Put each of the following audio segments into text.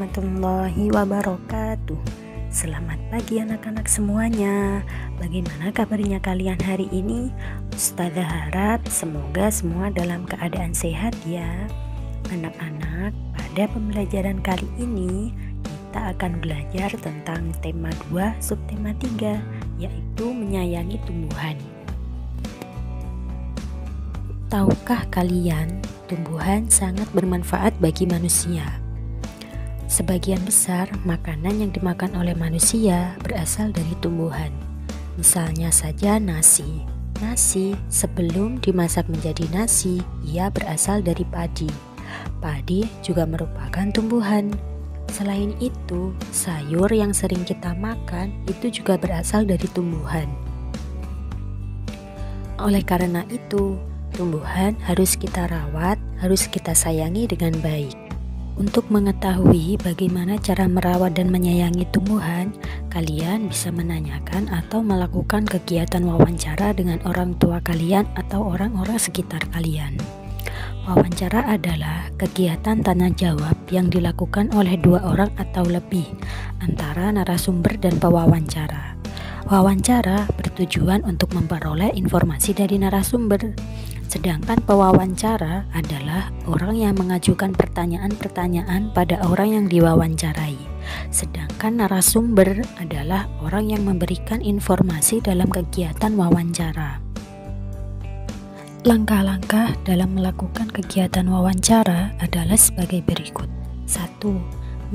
warahmatullahi wabarakatuh. Selamat pagi anak-anak semuanya. Bagaimana kabarnya kalian hari ini? Ustazah harap semoga semua dalam keadaan sehat ya. Anak-anak, pada pembelajaran kali ini kita akan belajar tentang tema 2 subtema 3, yaitu menyayangi tumbuhan. Tahukah kalian, tumbuhan sangat bermanfaat bagi manusia. Sebagian besar makanan yang dimakan oleh manusia berasal dari tumbuhan. Misalnya saja nasi. Nasi sebelum dimasak menjadi nasi, ia berasal dari padi. Padi juga merupakan tumbuhan. Selain itu, sayur yang sering kita makan itu juga berasal dari tumbuhan. Oleh karena itu, tumbuhan harus kita rawat, harus kita sayangi dengan baik. Untuk mengetahui bagaimana cara merawat dan menyayangi tumbuhan, kalian bisa menanyakan atau melakukan kegiatan wawancara dengan orang tua kalian atau orang-orang sekitar kalian. Wawancara adalah kegiatan tanya jawab yang dilakukan oleh 2 orang atau lebih antara narasumber dan pewawancara. Wawancara bertujuan untuk memperoleh informasi dari narasumber. Sedangkan pewawancara adalah orang yang mengajukan pertanyaan-pertanyaan pada orang yang diwawancarai. Sedangkan narasumber adalah orang yang memberikan informasi dalam kegiatan wawancara. Langkah-langkah dalam melakukan kegiatan wawancara adalah sebagai berikut. 1.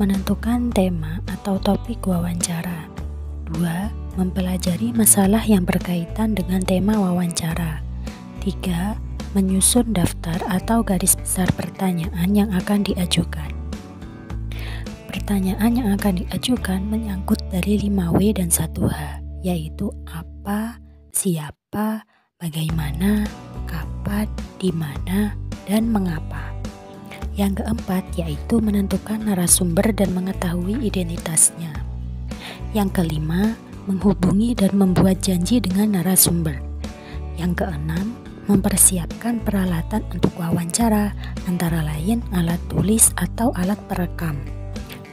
Menentukan tema atau topik wawancara. 2. Mempelajari masalah yang berkaitan dengan tema wawancara. 3. Menyusun daftar atau garis besar pertanyaan yang akan diajukan. Pertanyaan yang akan diajukan menyangkut dari 5W dan 1H, yaitu apa, siapa, bagaimana, kapan, di mana, dan mengapa. Yang keempat yaitu menentukan narasumber dan mengetahui identitasnya. Yang kelima, menghubungi dan membuat janji dengan narasumber. Yang keenam, mempersiapkan peralatan untuk wawancara, antara lain alat tulis atau alat perekam.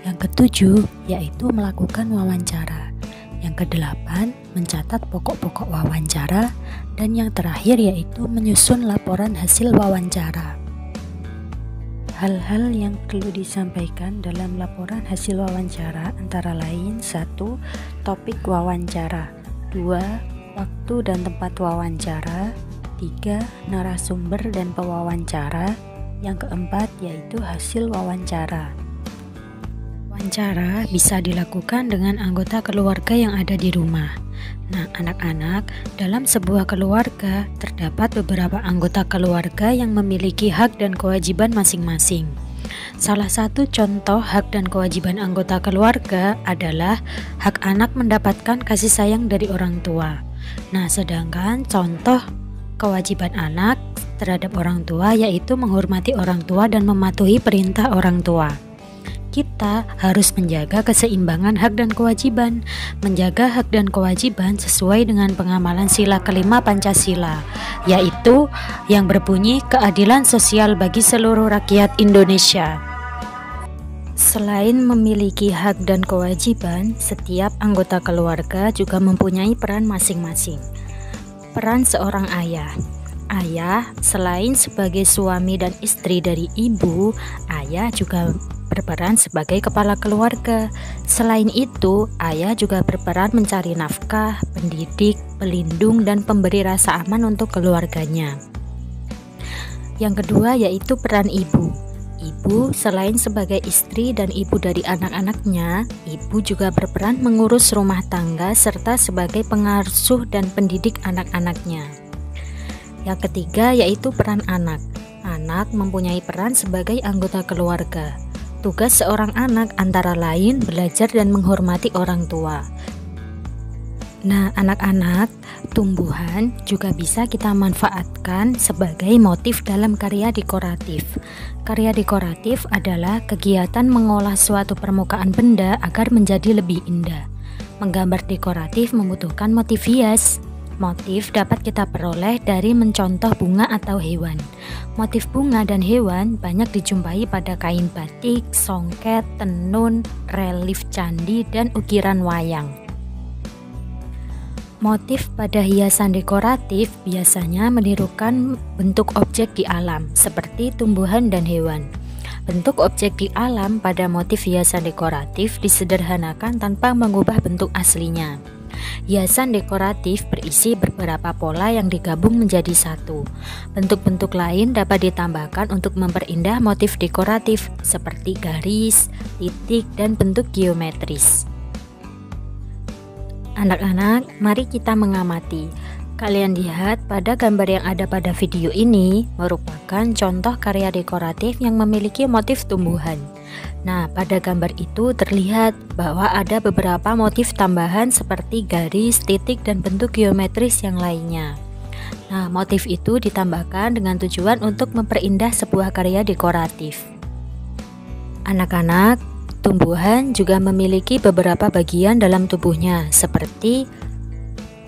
Yang ketujuh yaitu melakukan wawancara. Yang kedelapan, mencatat pokok-pokok wawancara. Dan yang terakhir yaitu menyusun laporan hasil wawancara. Hal-hal yang perlu disampaikan dalam laporan hasil wawancara antara lain: 1. Topik wawancara. 2. Waktu dan tempat wawancara. 3. Narasumber dan pewawancara. Yang keempat yaitu hasil wawancara. Wawancara bisa dilakukan dengan anggota keluarga yang ada di rumah. Nah, anak-anak, dalam sebuah keluarga terdapat beberapa anggota keluarga yang memiliki hak dan kewajiban masing-masing. Salah satu contoh hak dan kewajiban anggota keluarga adalah hak anak mendapatkan kasih sayang dari orang tua. Nah, sedangkan contoh kewajiban anak terhadap orang tua yaitu menghormati orang tua dan mematuhi perintah orang tua. Kita harus menjaga keseimbangan hak dan kewajiban. Menjaga hak dan kewajiban sesuai dengan pengamalan sila kelima Pancasila, yaitu yang berbunyi keadilan sosial bagi seluruh rakyat Indonesia. Selain memiliki hak dan kewajiban, setiap anggota keluarga juga mempunyai peran masing-masing. Peran seorang ayah. Ayah selain sebagai suami dan istri dari ibu, ayah juga berperan sebagai kepala keluarga. Selain itu, ayah juga berperan mencari nafkah, pendidik, pelindung, dan pemberi rasa aman untuk keluarganya. Yang kedua yaitu peran ibu. Ibu selain sebagai istri dan ibu dari anak-anaknya, ibu juga berperan mengurus rumah tangga serta sebagai pengasuh dan pendidik anak-anaknya. Yang ketiga yaitu peran anak. Anak mempunyai peran sebagai anggota keluarga. Tugas seorang anak antara lain belajar dan menghormati orang tua. Nah, anak-anak, tumbuhan juga bisa kita manfaatkan sebagai motif dalam karya dekoratif. Karya dekoratif adalah kegiatan mengolah suatu permukaan benda agar menjadi lebih indah. Menggambar dekoratif membutuhkan motif hias. Motif dapat kita peroleh dari mencontoh bunga atau hewan. Motif bunga dan hewan banyak dijumpai pada kain batik, songket, tenun, relief candi, dan ukiran wayang. Motif pada hiasan dekoratif biasanya menirukan bentuk objek di alam, seperti tumbuhan dan hewan. Bentuk objek di alam pada motif hiasan dekoratif disederhanakan tanpa mengubah bentuk aslinya. Hiasan dekoratif berisi beberapa pola yang digabung menjadi satu. Bentuk-bentuk lain dapat ditambahkan untuk memperindah motif dekoratif, seperti garis, titik, dan bentuk geometris. Anak-anak, mari kita mengamati. Kalian lihat pada gambar yang ada pada video ini merupakan contoh karya dekoratif yang memiliki motif tumbuhan. Nah, pada gambar itu terlihat bahwa ada beberapa motif tambahan seperti garis, titik, dan bentuk geometris yang lainnya. Nah, motif itu ditambahkan dengan tujuan untuk memperindah sebuah karya dekoratif. Anak-anak, tumbuhan juga memiliki beberapa bagian dalam tubuhnya seperti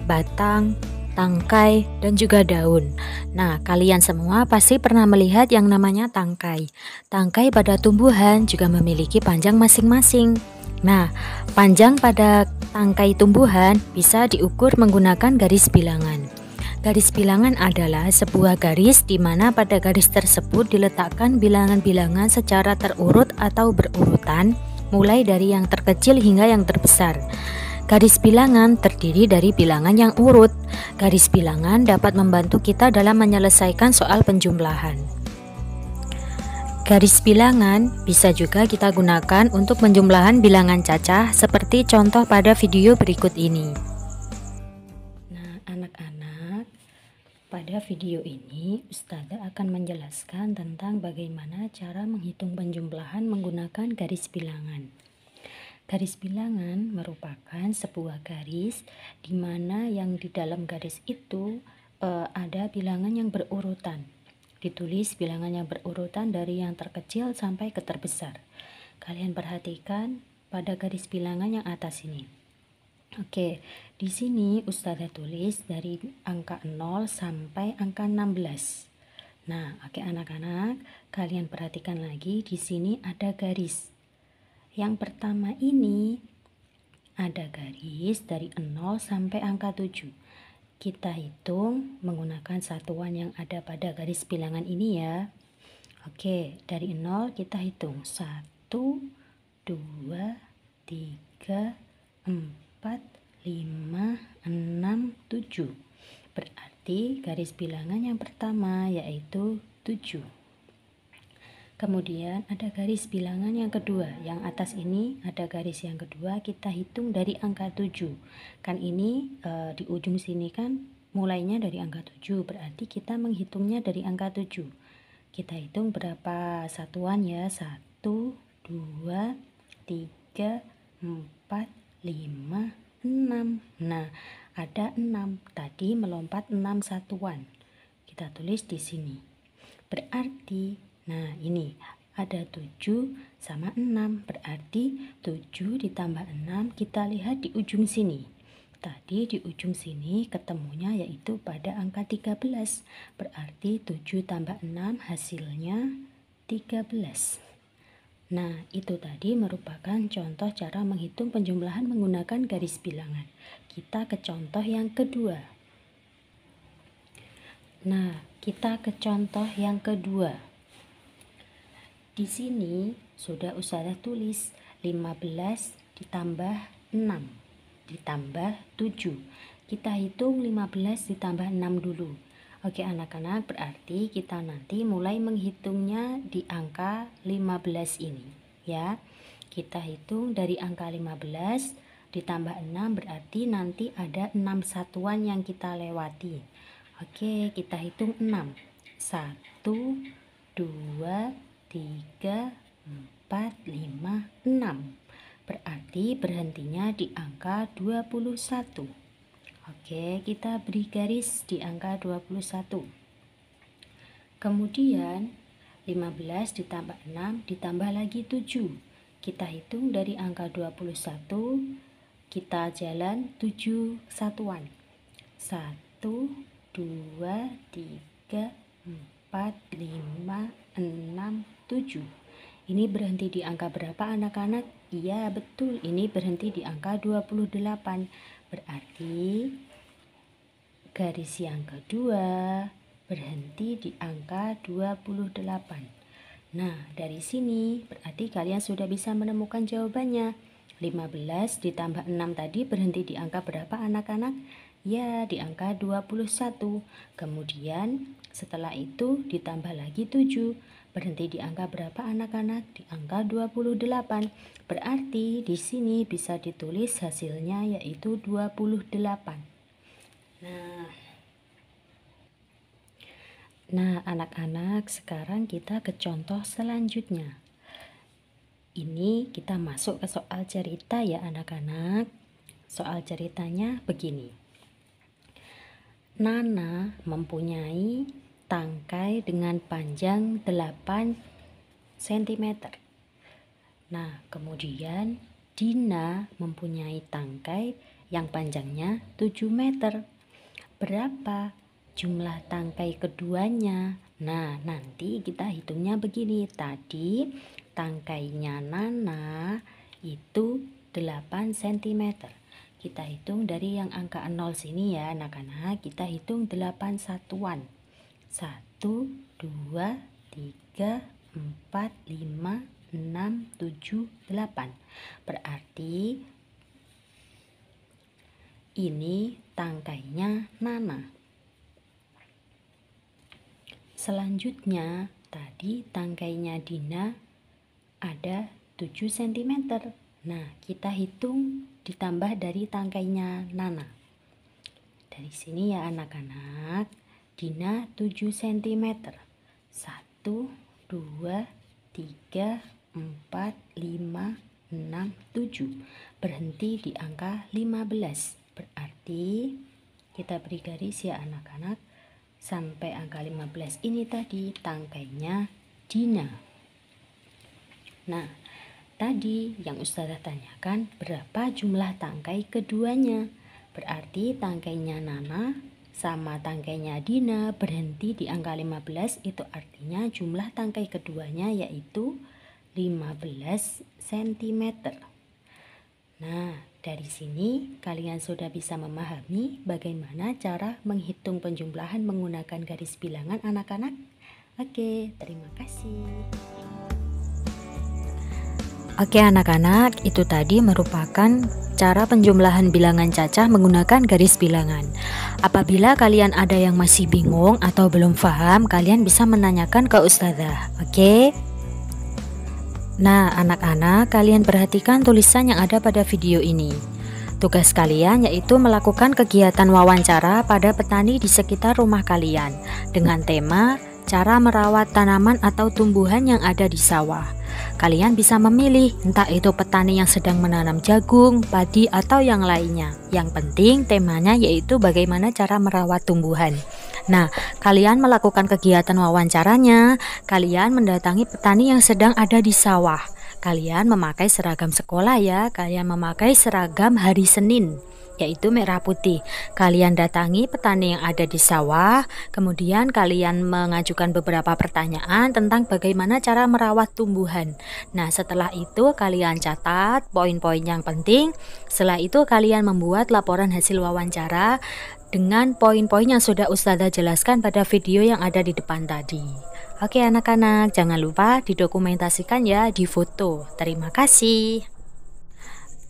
batang, tangkai, dan juga daun. Nah, kalian semua pasti pernah melihat yang namanya tangkai. Tangkai pada tumbuhan juga memiliki panjang masing-masing. Nah, panjang pada tangkai tumbuhan bisa diukur menggunakan garis bilangan. Garis bilangan adalah sebuah garis di mana pada garis tersebut diletakkan bilangan-bilangan secara terurut atau berurutan, mulai dari yang terkecil hingga yang terbesar. Garis bilangan terdiri dari bilangan yang urut. Garis bilangan dapat membantu kita dalam menyelesaikan soal penjumlahan. Garis bilangan bisa juga kita gunakan untuk penjumlahan bilangan cacah seperti contoh pada video berikut ini. Nah, anak-anak, pada video ini Ustazah akan menjelaskan tentang bagaimana cara menghitung penjumlahan menggunakan garis bilangan. Garis bilangan merupakan sebuah garis di mana yang di dalam garis itu ada bilangan yang berurutan. Ditulis bilangan yang berurutan dari yang terkecil sampai ke terbesar. Kalian perhatikan pada garis bilangan yang atas ini. Oke, di sini Ustazah tulis dari angka 0 sampai angka 16. Nah, oke anak-anak, kalian perhatikan lagi di sini ada garis. Yang pertama ini ada garis dari 0 sampai angka 7. Kita hitung menggunakan satuan yang ada pada garis bilangan ini ya. Oke, dari 0 kita hitung 1, 2, 3, 4, 5, 6, 7. Berarti garis bilangan yang pertama yaitu 7. Kemudian ada garis bilangan yang kedua. Yang atas ini ada garis yang kedua, kita hitung dari angka 7. Kan ini di ujung sini kan mulainya dari angka 7, berarti kita menghitungnya dari angka 7. Kita hitung berapa satuan ya? 1, 2, 3, 4, 5, 6. Nah, ada 6. Tadi melompat 6 satuan. Kita tulis di sini. Berarti nah ini ada 7 sama 6, berarti 7 ditambah 6 kita lihat di ujung sini. Tadi di ujung sini ketemunya yaitu pada angka 13, berarti 7 tambah 6 hasilnya 13. Nah, itu tadi merupakan contoh cara menghitung penjumlahan menggunakan garis bilangan. Kita ke contoh yang kedua. Nah, kita ke contoh yang kedua. Di sini sudah Ustazah tulis 15 ditambah 6 ditambah 7. Kita hitung 15 ditambah 6 dulu. Oke anak-anak, berarti kita nanti mulai menghitungnya di angka 15 ini ya. Kita hitung dari angka 15 ditambah 6, berarti nanti ada 6 satuan yang kita lewati. Oke, kita hitung 6. 1, 2, 3, 4, 5, 6. Berarti berhentinya di angka 21. Oke, kita beri garis di angka 21. Kemudian 15 ditambah 6 ditambah lagi 7. Kita hitung dari angka 21, kita jalan 7 satuan. 1, 2, 3, 4, 5, 6, 7. Ini berhenti di angka berapa anak-anak? Iya betul, ini berhenti di angka 28. Berarti garis yang kedua berhenti di angka 28. Nah, dari sini berarti kalian sudah bisa menemukan jawabannya. 15 ditambah 6 tadi berhenti di angka berapa anak-anak? Ya, di angka 21. Kemudian setelah itu ditambah lagi 7. Berhenti di angka berapa anak-anak? Di angka 28. Berarti di sini bisa ditulis hasilnya yaitu 28. Nah, anak-anak, sekarang kita ke contoh selanjutnya. Ini kita masuk ke soal cerita ya anak-anak. Soal ceritanya begini. Nana mempunyai tangkai dengan panjang 8 cm. Nah, kemudian Dina mempunyai tangkai yang panjangnya 7 meter. Berapa jumlah tangkai keduanya? Nah, nanti kita hitungnya begini. Tadi tangkainya Nana itu 8 cm. Kita hitung dari yang angka 0 sini ya anak-anak. Kita hitung 8 satuan. 1, 2, 3, 4, 5, 6, 7, 8. Berarti ini tangkainya Nana. Selanjutnya tadi tangkainya Dina ada 7 cm. Nah, kita hitung ditambah dari tangkainya Nana. Dari sini ya anak-anak, Dina 7 cm. 1, 2, 3, 4, 5, 6, 7. Berhenti di angka 15. Berarti kita beri garis ya anak-anak. Sampai angka 15 ini tadi tangkainya Dina. Nah, tadi yang Ustazah tanyakan berapa jumlah tangkai keduanya. Berarti tangkainya Nana sama tangkainya Dina berhenti di angka 15. Itu artinya jumlah tangkai keduanya yaitu 15 cm. Nah, dari sini kalian sudah bisa memahami bagaimana cara menghitung penjumlahan menggunakan garis bilangan anak-anak. Oke, terima kasih. Oke anak-anak, itu tadi merupakan cara penjumlahan bilangan cacah menggunakan garis bilangan. Apabila kalian ada yang masih bingung atau belum paham, kalian bisa menanyakan ke Ustazah. Oke? Nah, anak-anak, kalian perhatikan tulisan yang ada pada video ini. Tugas kalian yaitu melakukan kegiatan wawancara pada petani di sekitar rumah kalian dengan tema cara merawat tanaman atau tumbuhan yang ada di sawah. Kalian bisa memilih entah itu petani yang sedang menanam jagung, padi, atau yang lainnya. Yang penting temanya yaitu bagaimana cara merawat tumbuhan. Nah, kalian melakukan kegiatan wawancaranya, kalian mendatangi petani yang sedang ada di sawah. Kalian memakai seragam sekolah ya, kalian memakai seragam hari Senin, yaitu merah putih. Kalian datangi petani yang ada di sawah, kemudian kalian mengajukan beberapa pertanyaan tentang bagaimana cara merawat tumbuhan. Nah, setelah itu kalian catat poin-poin yang penting. Setelah itu kalian membuat laporan hasil wawancara dengan poin-poin yang sudah Ustazah jelaskan pada video yang ada di depan tadi. Oke anak-anak, jangan lupa didokumentasikan ya, di foto. Terima kasih.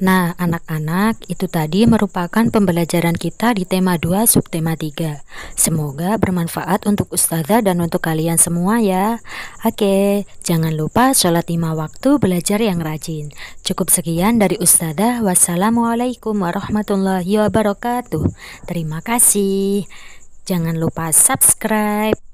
Nah anak-anak, itu tadi merupakan pembelajaran kita di tema 2 subtema 3. Semoga bermanfaat untuk Ustazah dan untuk kalian semua ya. Oke, jangan lupa sholat 5 waktu, belajar yang rajin. Cukup sekian dari Ustazah. Wassalamualaikum warahmatullahi wabarakatuh. Terima kasih. Jangan lupa subscribe.